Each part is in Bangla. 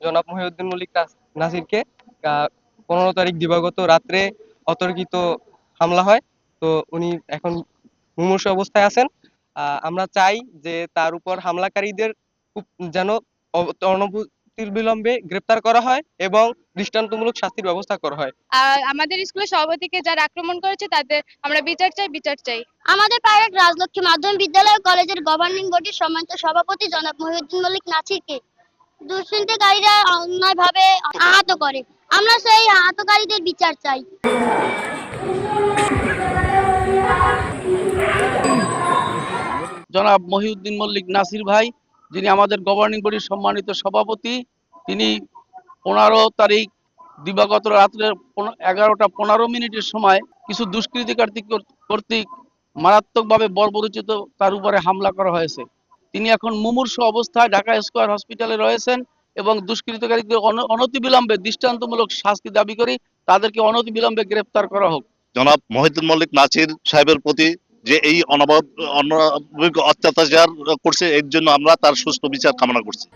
জনাব মহিউদ্দিন মল্লিক নাসিরকে 15 তারিখ দিবাগত রাত্রে অতর্কিত হামলা হয়। তো উনি এখন মুমূর্ষু অবস্থায় আছেন। আমরা চাই যে তার উপর হামলাকারীদের যেন অনতিবিলম্বে বিলম্বে গ্রেপ্তার করা হয় এবং দৃষ্টান্তমূলক শাস্তির ব্যবস্থা করা হয়। আমাদের স্কুলের সভাপতিকে যারা আক্রমণ করেছে তাদের আমরা বিচার চাই। আমাদের প্রাইভেট রাজলক্ষ্মী মাধ্যমিক বিদ্যালয় কলেজের গভর্নিং বডির সম্মানিত সভাপতি জনাব মহিউদ্দিন মল্লিক নাসিরকে দুষ্কৃতকারীরা অন্যায়ভাবে আহত করে। আমরা সেই আহতকারীদের বিচার চাই। জনাব মহিউদ্দিন মল্লিক নাসির ভাই, যিনি আমাদের গভর্নিং বডির সম্মানিত সভাপতি, তিনি 15 তারিখ দিবাগত রাত্রে 11টা 15 মিনিটের সময় কিছু দুষ্কৃতিকারী কর্তৃক মারাত্মকভাবে বর্বরোচিত তার উপরে হামলা করা হয়েছে। তিনি এখন মুমূর্ষু অবস্থায় ঢাকা স্কয়ার হসপিটালে রয়েছেন এবং দুষ্কৃতকারীদের অনতিবিলম্বে দৃষ্টান্তমূলক শাস্তি দাবি করি, তাদেরকে অনতিবিলম্বে গ্রেপ্তার করা হোক। জনাব মহিউদ্দিন মল্লিক নাসির সাহেবের প্রতি যে এই অনাবাবিক অত্যাচার করছে, এর জন্য আমরা তার সুষ্ঠু বিচার কামনা করছি।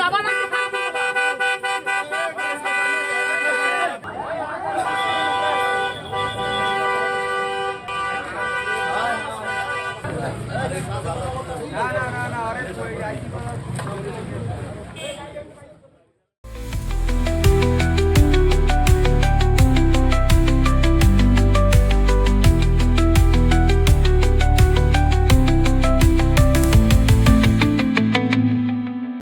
না